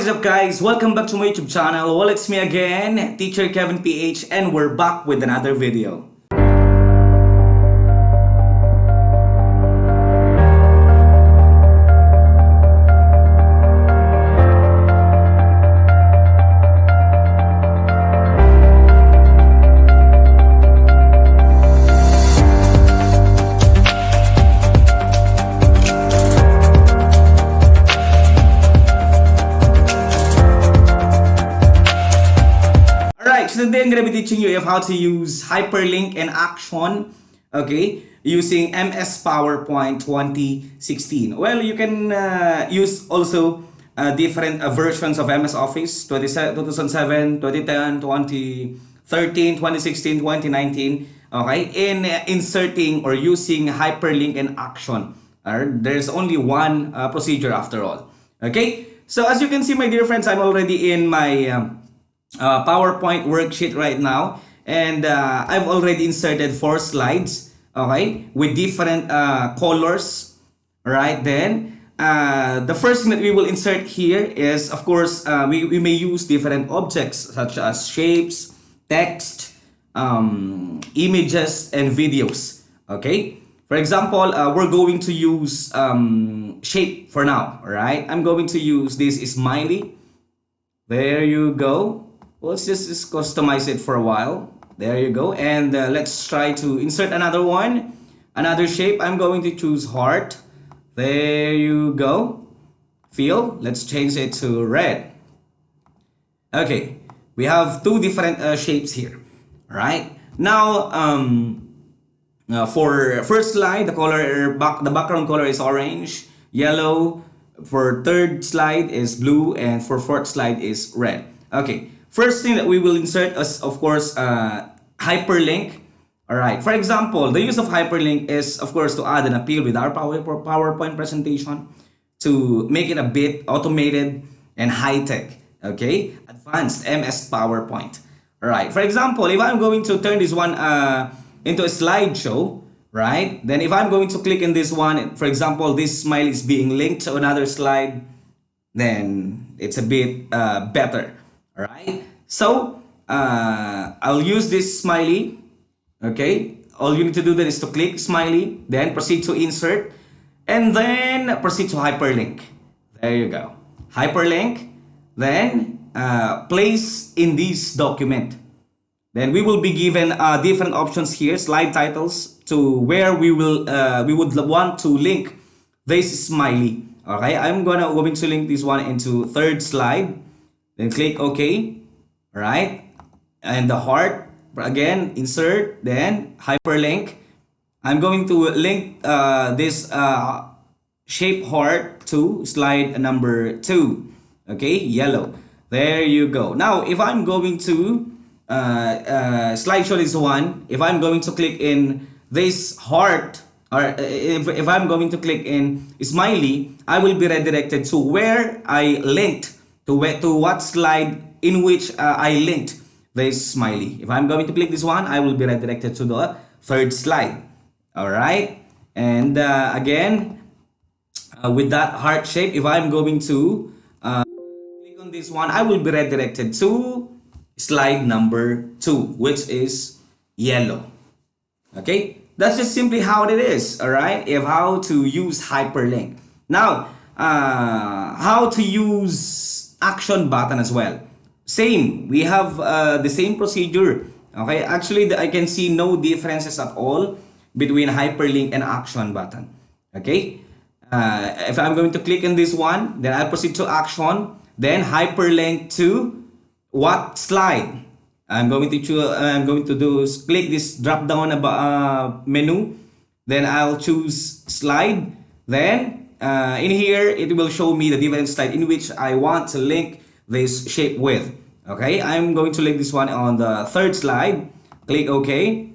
What is up, guys? Welcome back to my YouTube channel. Well, it's me again, Teacher Kevin PH, and we're back with another video. So today I'm going to be teaching you how to use Hyperlink and Action, okay, using MS PowerPoint 2016. Well, you can use also different versions of MS Office 2007, 2010, 2013, 2016, 2019, okay, in inserting or using Hyperlink and Action. There's only one procedure after all, okay? So as you can see, my dear friends, I'm already in my PowerPoint worksheet right now, and I've already inserted 4 slides, okay, with different colors. Right, then the first thing that we will insert here is, of course, we may use different objects such as shapes, text, images, and videos. Okay, for example, we're going to use shape for now. All right, I'm going to use this smiley. There you go. Let's just customize it for a while. There you go. And let's try to insert another one. Another shape. I'm going to choose heart. There you go. Feel. Let's change it to red. Okay. We have 2 different shapes here. All right. Now, for first slide, the background color is orange, yellow. For third slide is blue. And for fourth slide is red. Okay. First thing that we will insert is, of course, hyperlink. All right. For example, the use of hyperlink is, of course, to add an appeal with our PowerPoint presentation, to make it a bit automated and high-tech. Okay, advanced MS PowerPoint. All right. For example, if I'm going to turn this one into a slideshow, right? Then if I'm going to click in this one, for example, this smile is being linked to another slide, then it's a bit better. All right, so I'll use this smiley. Okay, all you need to do then is to click smiley, then proceed to insert, and then proceed to hyperlink. There you go, hyperlink. Then place in this document. Then we will be given different options here, slide titles, to where we would want to link this smiley. Okay, I'm going to link this one into third slide. Then click OK, right? And the heart, again, insert, then hyperlink. I'm going to link this shape heart to slide number 2, okay, yellow. There you go. Now, if I'm going to slideshow this one, if I'm going to click in this heart, or if I'm going to click in smiley, I will be redirected to where I linked, to what slide in which I linked this smiley. If I'm going to click this one, I will be redirected to the third slide. All right. And again, with that heart shape, if I'm going to click on this one, I will be redirected to slide number 2, which is yellow. Okay. That's just simply how it is. All right. If how to use hyperlink. Now, how to use action button as well. Same, we have the same procedure. Okay, actually I can see no differences at all between hyperlink and action button. Okay, if I'm going to click on this one, then I'll proceed to action, then hyperlink to what slide. I'm going to click this drop down menu, then I'll choose slide, then in here it will show me the different slide in which I want to link this shape with. Okay, I'm going to link this one on the third slide. Click OK.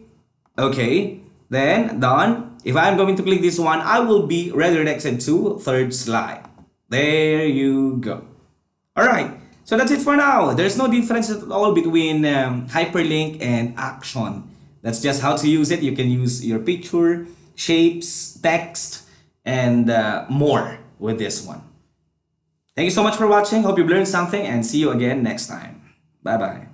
Okay, then done. If I'm going to click this one, I will be redirected to third slide. There you go. All right, so that's it for now. There's no difference at all between hyperlink and action. That's just how to use it. You can use your picture, shapes, text, and more with this one. Thank you so much for watching. Hope you've learned something and see you again next time. Bye bye.